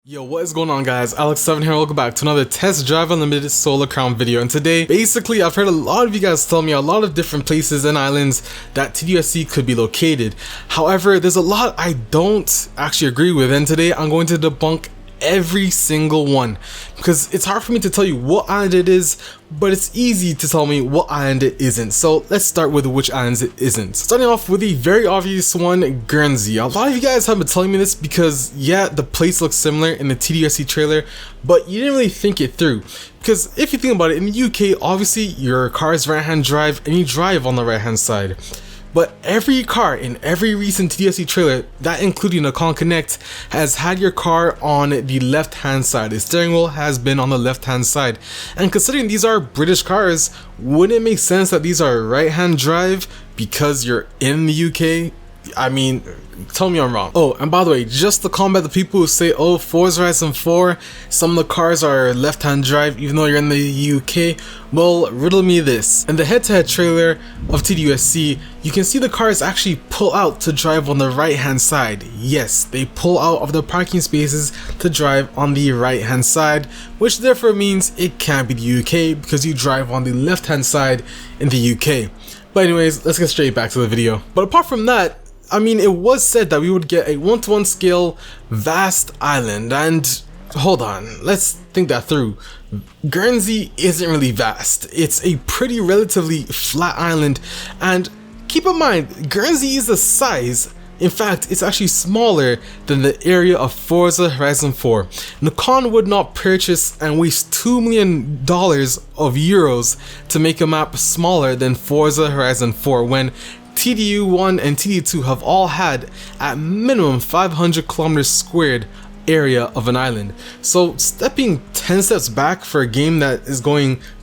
Yo, what is going on, guys? Alex7 here. Welcome back to another test drive unlimited solar crown video. And today, basically, I've heard a lot of you guys tell me a lot of different places and islands that TDUSC could be located. However, there's a lot I don't actually agree with, and today I'm going to debunk every single one, because it's hard for me to tell you what island it is, but it's easy to tell me what island it isn't. So let's start with which islands it isn't. Starting off with the very obvious one, Guernsey. A lot of you guys have been telling me this because, yeah, the place looks similar in the TDUSC trailer, but you didn't really think it through. Because if you think about it, in the UK, obviously your car is right-hand drive and you drive on the right-hand side. But every car in every recent TDUSC trailer, that including the Con Connect, has had your car on the left hand side. The steering wheel has been on the left hand side. And considering these are British cars, wouldn't it make sense that these are right hand drive because you're in the UK? I mean, tell me I'm wrong. Oh, and by the way, just to combat the people who say, oh, Forza Horizon 4, some of the cars are left-hand drive even though you're in the UK, well, riddle me this. In the head-to-head trailer of TDUSC, you can see the cars actually pull out to drive on the right-hand side. Yes, they pull out of the parking spaces to drive on the right-hand side, which therefore means it can't be the UK because you drive on the left-hand side in the UK. But anyways, let's get straight back to the video. But apart from that, I mean, it was said that we would get a 1-to-1 scale vast island, and hold on, let's think that through. Guernsey isn't really vast. It's a pretty relatively flat island, and keep in mind, Guernsey is the size, in fact, it's actually smaller than the area of Forza Horizon 4. Con would not purchase and waste $2 million of euros to make a map smaller than Forza Horizon 4 when TDU 1 and TDU 2 have all had at minimum 500 kilometers squared area of an island. So stepping 10 steps back for a game that is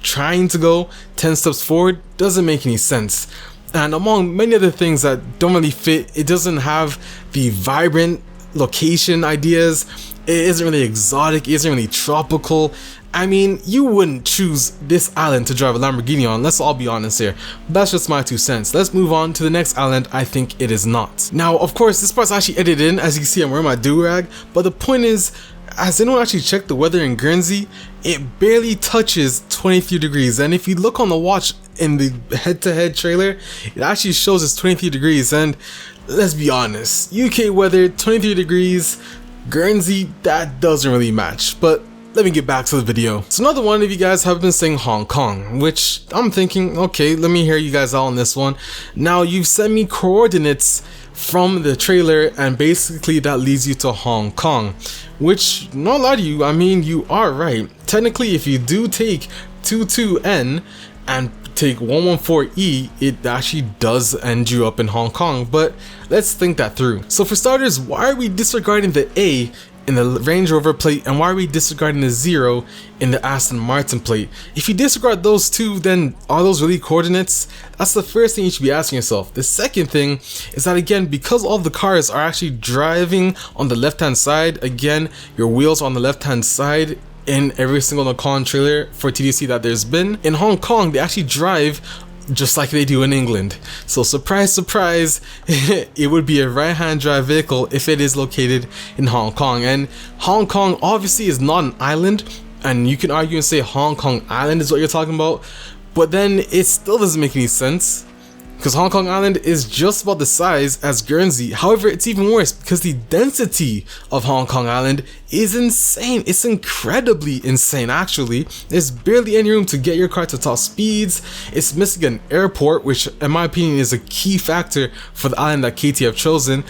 trying to go 10 steps forward doesn't make any sense. And among many other things that don't really fit, it doesn't have the vibrant location ideas, it isn't really exotic, it isn't really tropical. I mean, you wouldn't choose this island to drive a Lamborghini on, let's all be honest here. That's just my 2 cents. Let's move on to the next island I think it is not. Now, of course, this part's actually edited in, as you can see I'm wearing my do-rag, but the point is, has anyone actually checked the weather in Guernsey? It barely touches 23 degrees, and if you look on the watch in the head-to-head trailer, it actually shows it's 23 degrees, and let's be honest, UK weather, 23 degrees, Guernsey, that doesn't really match. But let me get back to the video. So another one of you guys have been saying Hong Kong, which I'm thinking, okay, let me hear you guys out on this one. Now, you've sent me coordinates from the trailer, and basically that leads you to Hong Kong, which, not a lot of you, I mean, you are right. Technically, if you do take 22N and take 114E, it actually does end you up in Hong Kong, but let's think that through. So for starters, why are we disregarding the A in the Range Rover plate, and why are we disregarding the 0 in the Aston Martin plate? If you disregard those two, then are those really coordinates? That's the first thing you should be asking yourself. The second thing is that, again, because all of the cars are actually driving on the left hand side, again, your wheels are on the left hand side in every single Con trailer for TDC that there's been. In Hong Kong, they actually drive just like they do in England. So surprise, surprise, it would be a right-hand drive vehicle if it is located in Hong Kong. And Hong Kong obviously is not an island, and you can argue and say Hong Kong Island is what you're talking about, but then it still doesn't make any sense, because Hong Kong Island is just about the size as Guernsey. However, it's even worse because the density of Hong Kong Island is insane. It's incredibly insane, actually. There's barely any room to get your car to top speeds. It's missing an airport, which in my opinion is a key factor for the island that KT have chosen.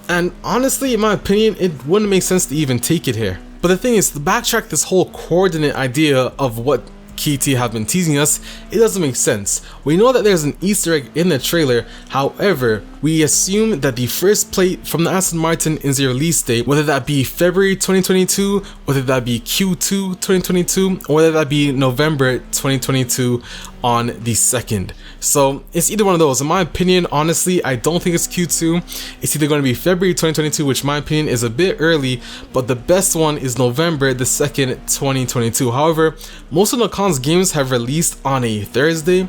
And honestly, in my opinion, it wouldn't make sense to even take it here. But the thing is, to backtrack this whole coordinate idea of what KT have been teasing us, it doesn't make sense. We know that there's an Easter egg in the trailer, however, we assume that the first plate from the Aston Martin is the release date, whether that be February 2022, whether that be Q2 2022, or whether that be November 2022 on the 2nd. So it's either one of those. In my opinion, honestly, I don't think it's Q2. It's either going to be February 2022, which in my opinion is a bit early, but the best one is November the 2nd, 2022. However, most of the Con's games have released on a Thursday,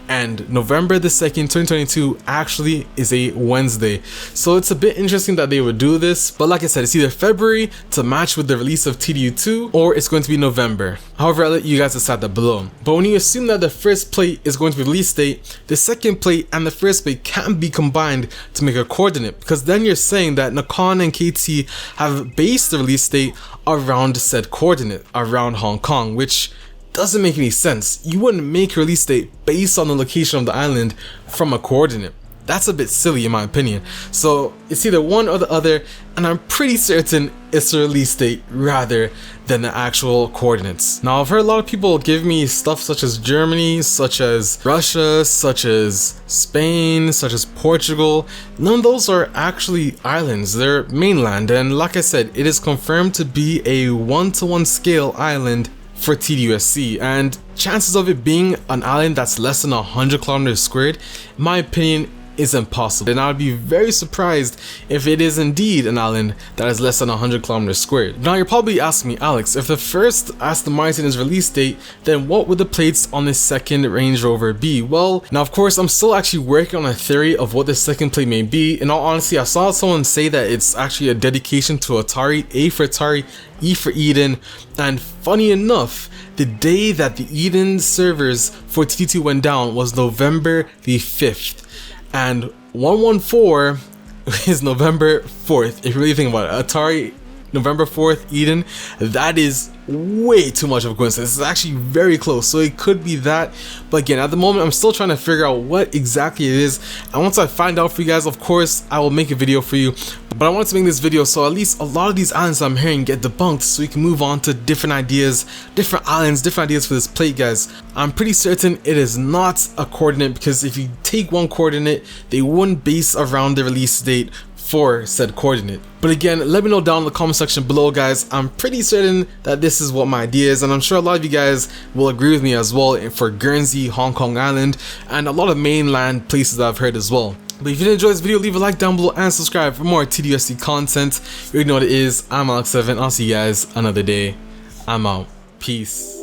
and November the 2nd, 2022 actually is a Wednesday. So it's a bit interesting that they would do this, but like I said, it's either February to match with the release of TDU 2, or it's going to be November. However, I'll let you guys decide that below. But when you assume that the first plate is going to be release date, the second plate and the first plate can be combined to make a coordinate, because then you're saying that Nakhon and KT have based the release date around said coordinate, around Hong Kong, which doesn't make any sense. You wouldn't make a release date based on the location of the island from a coordinate. That's a bit silly in my opinion. So it's either one or the other, and I'm pretty certain it's the release date rather than the actual coordinates. Now, I've heard a lot of people give me stuff such as Germany, such as Russia, such as Spain, such as Portugal. None of those are actually islands, they're mainland, and like I said, it is confirmed to be a 1-to-1 scale island for TDUSC, and chances of it being an island that's less than 100 kilometers squared, in my opinion, is impossible. And I would be very surprised if it is indeed an island that is less than 100 kilometers squared. Now you're probably asking me, Alex, if the first Aston Martin is release date, then what would the plates on the second Range Rover be? Well, now of course I'm still actually working on a theory of what the second plate may be. In all honesty, I saw someone say that it's actually a dedication to Atari, A for Atari, E for Eden, and funny enough, the day that the Eden servers for TT2 went down was November the 5th. And 114 is November 4th. If you really think about it, Atari, November 4th, Eden, that is way too much of a coincidence. It's actually very close, so it could be that. But again, at the moment, I'm still trying to figure out what exactly it is. And once I find out for you guys, of course, I will make a video for you. But I wanted to make this video so at least a lot of these islands I'm hearing get debunked, so we can move on to different ideas, different islands, different ideas for this plate, guys. I'm pretty certain it is not a coordinate, because if you take one coordinate, they wouldn't base around the release date for said coordinate. But again, let me know down in the comment section below, guys. I'm pretty certain that this is what my idea is, and I'm sure a lot of you guys will agree with me as well for Guernsey, Hong Kong Island, and a lot of mainland places that I've heard as well. But if you did enjoy this video, leave a like down below and subscribe for more TDUSC content. You already know what it is. I'm Alex7. I'll see you guys another day. I'm out. Peace.